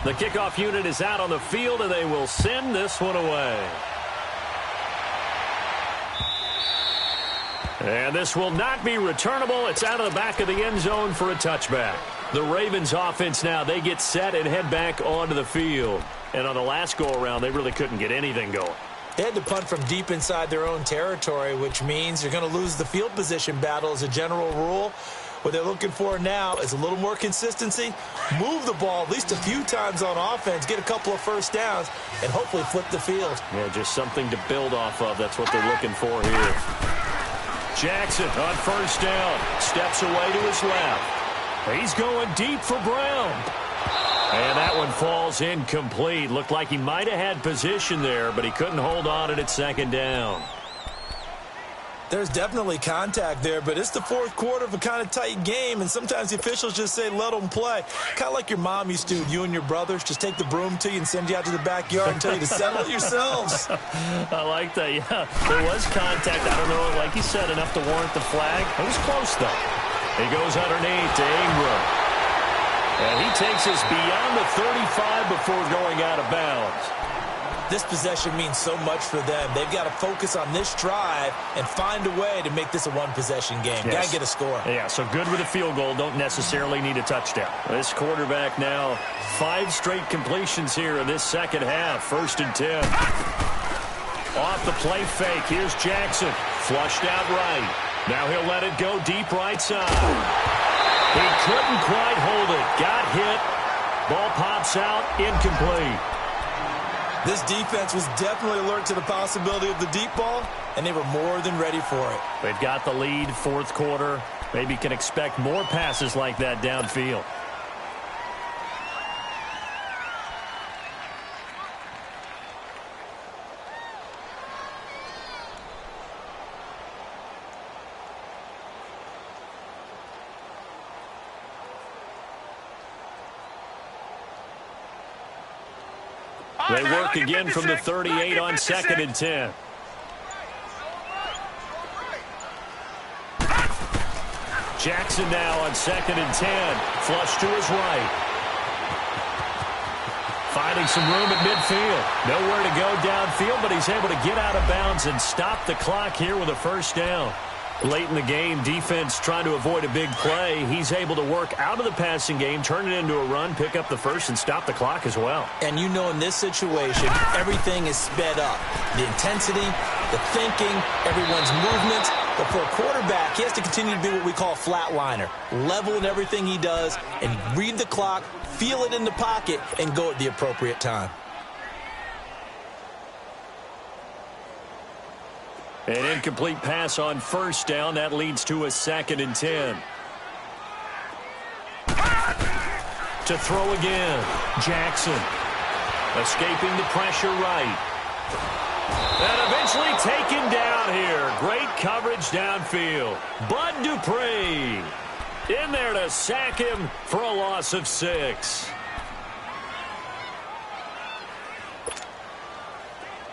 The kickoff unit is out on the field, and they will send this one away. And this will not be returnable. It's out of the back of the end zone for a touchback. The Ravens offense now, they get set and head back onto the field. And on the last go-around, they really couldn't get anything going. They had to punt from deep inside their own territory, which means you're going to lose the field position battle as a general rule. What they're looking for now is a little more consistency, move the ball at least a few times on offense, get a couple of first downs, and hopefully flip the field. Yeah, just something to build off of. That's what they're looking for here. Jackson on first down, steps away to his left. He's going deep for Brown. And that one falls incomplete. Looked like he might have had position there, but he couldn't hold on at second down. There's definitely contact there, but it's the fourth quarter of a kind of tight game, and sometimes the officials just say, let them play. Kind of like your mom used to, you and your brothers, just take the broom to you and send you out to the backyard and tell you to settle it yourselves. I like that, yeah. There was contact. I don't know, like you said, enough to warrant the flag. It was close, though. He goes underneath to Ingram. And he takes us beyond the 35 before going out of bounds. This possession means so much for them. They've got to focus on this drive and find a way to make this a one-possession game. Yes. Got to get a score. Yeah, so good with a field goal. Don't necessarily need a touchdown. This quarterback now, 5 straight completions here in this second half. 1st and 10. Off the play fake. Here's Jackson. Flushed out right. Now he'll let it go deep right side. He couldn't quite hold it. Got hit. Ball pops out. Incomplete. This defense was definitely alert to the possibility of the deep ball, and they were more than ready for it. They've got the lead, fourth quarter. Maybe can expect more passes like that downfield. They work again from the 38 on 2nd and 10. Jackson now on 2nd and 10. Flush to his right. Finding some room at midfield. Nowhere to go downfield, but he's able to get out of bounds and stop the clock here with a first down. Late in the game, defense trying to avoid a big play. He's able to work out of the passing game, turn it into a run, pick up the first, and stop the clock as well. And you know in this situation, everything is sped up. The intensity, the thinking, everyone's movements. But for a quarterback, he has to continue to be what we call a flatliner. Level in everything he does and read the clock, feel it in the pocket, and go at the appropriate time. An incomplete pass on first down. That leads to a 2nd and 10. To throw again. Jackson. Escaping the pressure right. And eventually taken down here. Great coverage downfield. Bud Dupree in there to sack him for a loss of 6.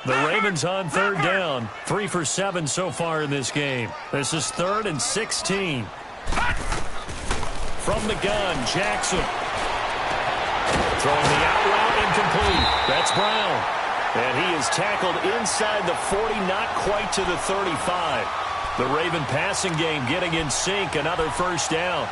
The Ravens on 3rd down. 3 for 7 so far in this game. This is 3rd and 16. From the gun, Jackson. Throwing the out route incomplete. That's Brown. And he is tackled inside the 40, not quite to the 35. The Raven passing game getting in sync. Another first down.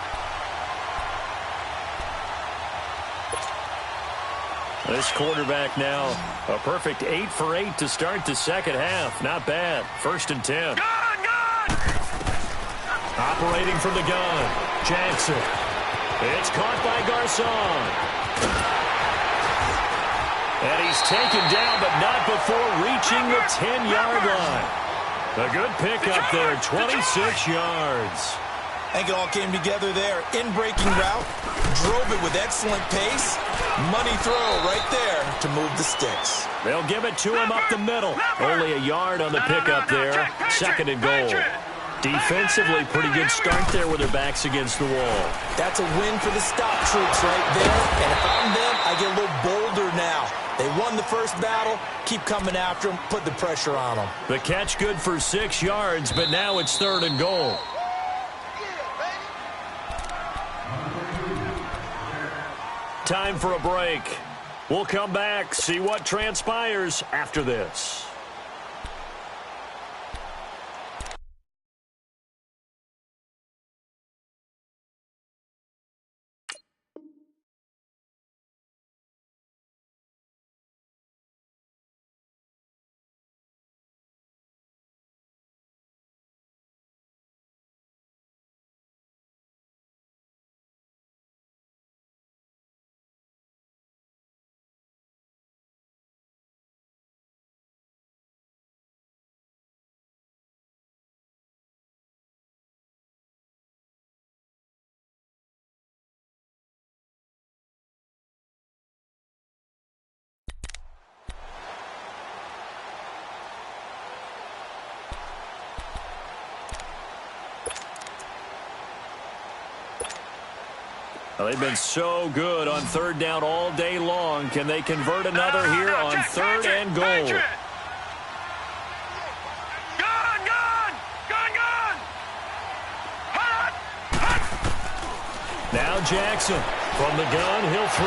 This quarterback now, a perfect 8 for 8 to start the second half. Not bad. 1st and 10. Operating from the gun, Jackson. It's caught by Garcon. And he's taken down, but not before reaching the 10-yard line. A good pickup there, 26 yards. I think it all came together there. In-breaking route, drove it with excellent pace. Money throw right there to move the sticks. They'll give it to him up the middle. Only a yard on the pickup there. 2nd and goal. Defensively, pretty good start there with their backs against the wall. That's a win for the stop troops right there. And if I'm them, I get a little bolder now. They won the first battle. Keep coming after them. Put the pressure on them. The catch good for 6 yards, but now it's 3rd and goal. time for a break. We'll come back, see what transpires after this. Well, they've been so good on third down all day long. Can they convert another here on third and goal? Now Jackson from the gun, he'll throw.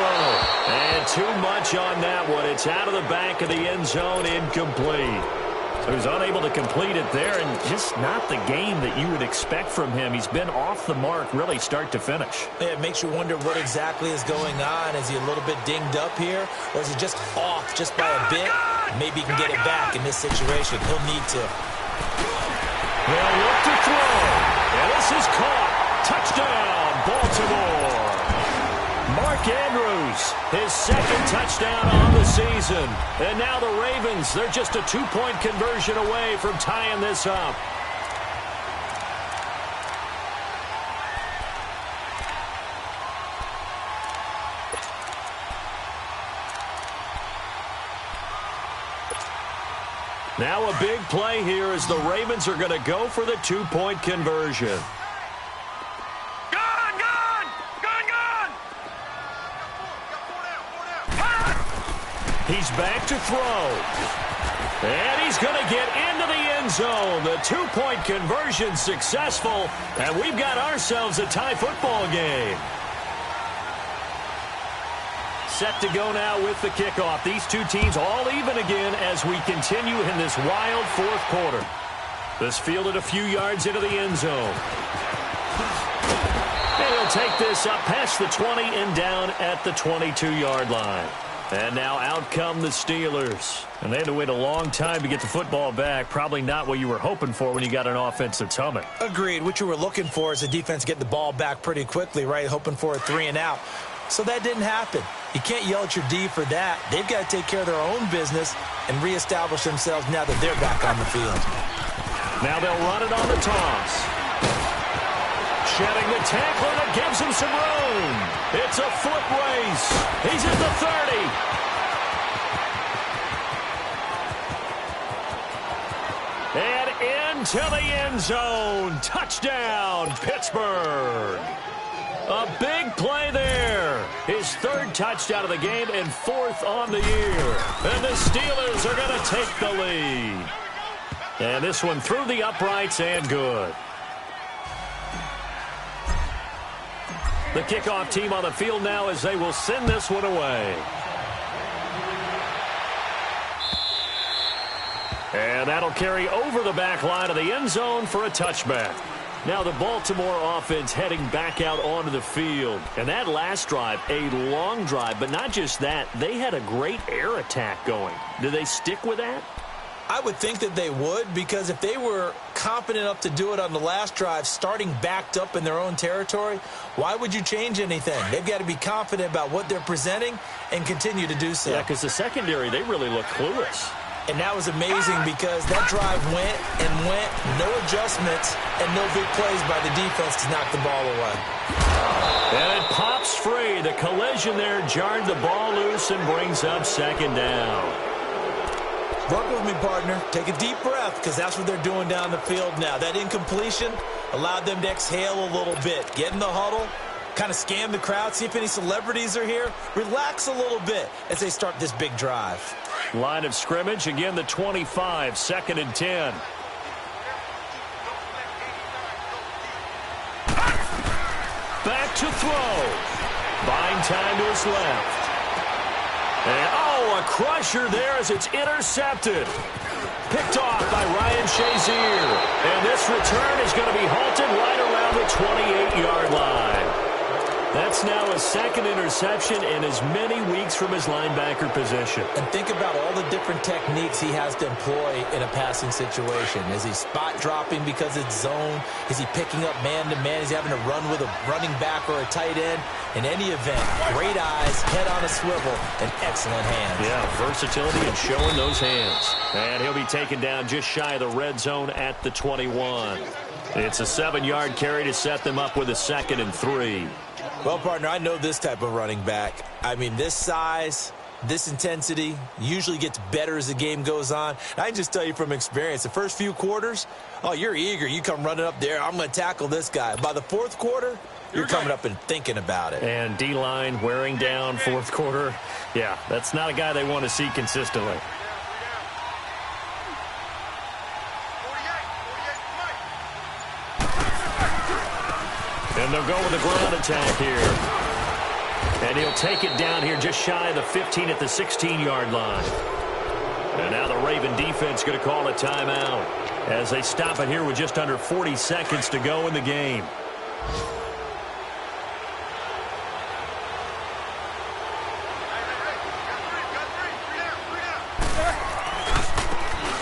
And too much on that one. It's out of the back of the end zone, incomplete. So he's unable to complete it there, and just not the game that you would expect from him. He's been off the mark really start to finish. Yeah, it makes you wonder what exactly is going on. Is he a little bit dinged up here, or is he just off just by a bit? Maybe he can get it back in this situation. He'll need to. They'll look to throw. And this is caught. Touchdown, Baltimore. Mark Andrews, his second touchdown on the season. And now the Ravens, they're just a two-point conversion away from tying this up. Now a big play here as the Ravens are going to go for the two-point conversion. He's back to throw. And he's going to get into the end zone. The two-point conversion successful. And we've got ourselves a tie football game. Set to go now with the kickoff. These two teams all even again as we continue in this wild fourth quarter. This fielded a few yards into the end zone. And he'll take this up past the 20 and down at the 22-yard line. And now out come the Steelers. And they had to wait a long time to get the football back. Probably not what you were hoping for when you got an offense that's humming. Agreed. What you were looking for is the defense getting the ball back pretty quickly, right? Hoping for a 3 and out. So that didn't happen. You can't yell at your D for that. They've got to take care of their own business and reestablish themselves now that they're back on the field. Now they'll run it on the toss. Shedding the tackler that gives him some room. It's a foot race. He's at the 30. And into the end zone. Touchdown, Pittsburgh. A big play there. His third touchdown of the game and fourth on the year. And the Steelers are going to take the lead. And this one through the uprights and good. The kickoff team on the field now as they will send this one away. And that'll carry over the back line of the end zone for a touchback. Now the Baltimore offense heading back out onto the field. And that last drive, a long drive, but not just that. They had a great air attack going. Do they stick with that? I would think that they would, because if they were confident enough to do it on the last drive, starting backed up in their own territory, why would you change anything? They've got to be confident about what they're presenting and continue to do so. Yeah, because the secondary, they really look clueless. And that was amazing because that drive went and went, no adjustments, and no big plays by the defense to knock the ball away. And it pops free. The collision there jarred the ball loose and brings up second down. Work with me, partner. Take a deep breath, because that's what they're doing down the field now. That incompletion allowed them to exhale a little bit. Get in the huddle, kind of scan the crowd, see if any celebrities are here. Relax a little bit as they start this big drive. Line of scrimmage, again the 25, second and 10. Back to throw. Buying time to his left. And, oh, a crusher there as it's intercepted. Picked off by Ryan Shazier. And this return is going to be halted right around the 28-yard line. That's now a second interception in as many weeks from his linebacker position. And think about all the different techniques he has to employ in a passing situation. Is he spot dropping because it's zone? Is he picking up man-to-man? Is he having to run with a running back or a tight end? In any event, great eyes, head on a swivel, and excellent hands. Yeah, versatility and showing those hands. And he'll be taken down just shy of the red zone at the 21. It's a 7-yard carry to set them up with a 2nd and 3. Well, partner, I know this type of running back. I mean, this size, this intensity usually gets better as the game goes on. And I can just tell you from experience, the first few quarters, oh, you're eager. You come running up there, I'm going to tackle this guy. By the fourth quarter, you're coming up and thinking about it. And D-line wearing down fourth quarter. Yeah, that's not a guy they want to see consistently. And they'll go with a ground attack here. And he'll take it down here just shy of the 15 at the 16-yard line. And now the Raven defense going to call a timeout as they stop it here with just under 40 seconds to go in the game.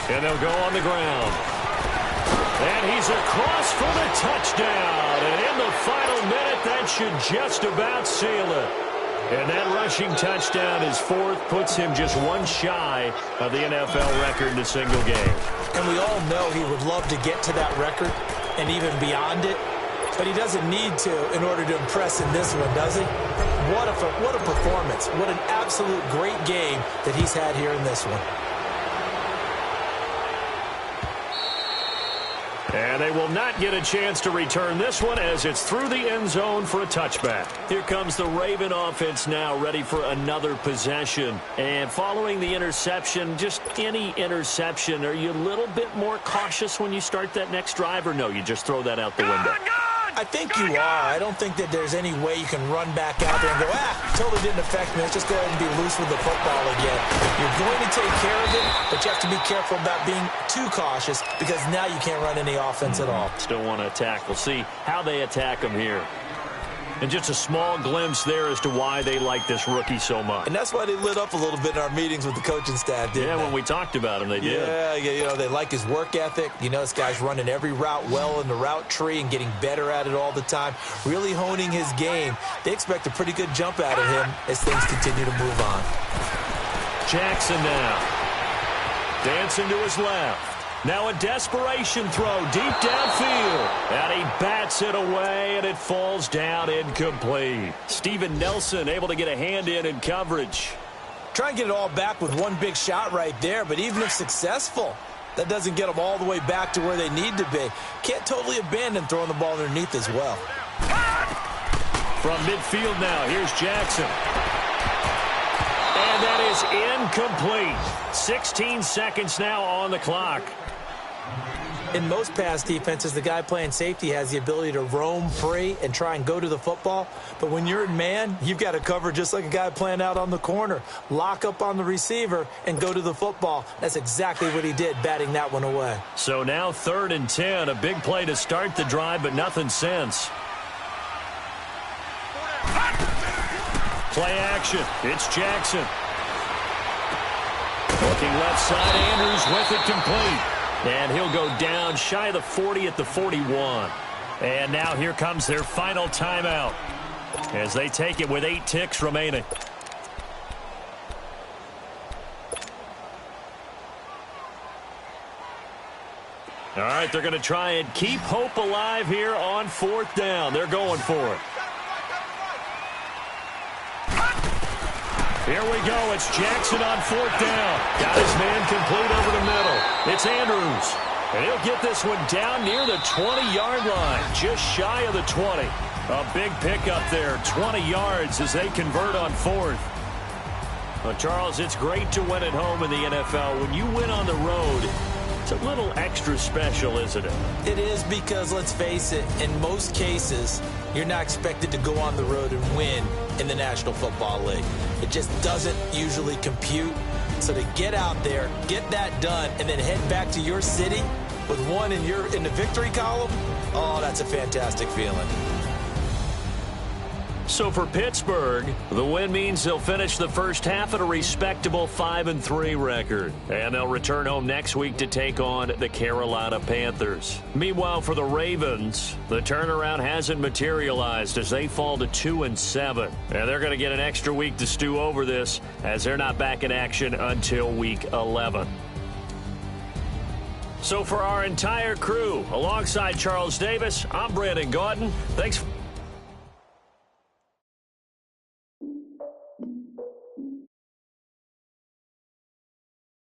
And they'll go on the ground. And he's across for the touchdown. And in the final minute, that should just about seal it. And that rushing touchdown, his fourth, puts him just one shy of the NFL record in a single game. And we all know he would love to get to that record and even beyond it. But he doesn't need to in order to impress in this one, does he? What a performance. What an absolute great game that he's had here in this one. And they will not get a chance to return this one as it's through the end zone for a touchback. Here comes the Raven offense now, ready for another possession. And following the interception, just any interception, are you a little bit more cautious when you start that next drive, or no, you just throw that out the window? I think you are. I don't think that there's any way you can run back out there and go, totally didn't affect me. Let's just go ahead and be loose with the football again. You're going to take care of it, but you have to be careful about being too cautious because now you can't run any offense at all. Still want to attack. We'll see how they attack him here. And just a small glimpse there as to why they like this rookie so much. And that's why they lit up a little bit in our meetings with the coaching staff, didn't they? Yeah, when we talked about him, they did. Yeah, you know, they like his work ethic. You know, this guy's running every route well in the route tree and getting better at it all the time, really honing his game. They expect a pretty good jump out of him as things continue to move on. Jackson now. Dancing to his left. Now a desperation throw deep downfield. And he bats it away, and it falls down incomplete. Steven Nelson able to get a hand in coverage. Try and get it all back with one big shot right there, but even if successful, that doesn't get them all the way back to where they need to be. Can't totally abandon throwing the ball underneath as well. From midfield now, here's Jackson. And that is incomplete. 16 seconds now on the clock. In most pass defenses, the guy playing safety has the ability to roam free and try and go to the football. But when you're in man, you've got to cover just like a guy playing out on the corner. Lock up on the receiver and go to the football. That's exactly what he did, batting that one away. So now 3rd and 10, a big play to start the drive, but nothing since. Play action. It's Jackson. Looking left side, Andrews with it complete. And he'll go down shy of the 40 at the 41. And now here comes their final timeout as they take it with 8 ticks remaining. All right, they're going to try and keep hope alive here on 4th down. They're going for it. Here we go. It's Jackson on 4th down. Got his man complete over the middle. It's Andrews. And he'll get this one down near the 20-yard line, just shy of the 20. A big pickup there, 20 yards as they convert on 4th. Well, Charles, it's great to win at home in the NFL. When you win on the road, it's a little extra special, isn't it? It is because, let's face it, in most cases, you're not expected to go on the road and win in the National Football League. It just doesn't usually compute. So to get out there, get that done, and then head back to your city with one in the victory column, oh, that's a fantastic feeling. So for Pittsburgh, the win means they'll finish the first half at a respectable 5-3 record. And they'll return home next week to take on the Carolina Panthers. Meanwhile, for the Ravens, the turnaround hasn't materialized as they fall to 2-7. And they're going to get an extra week to stew over this as they're not back in action until week 11. So for our entire crew, alongside Charles Davis, I'm Brandon Gaudin. Thanks for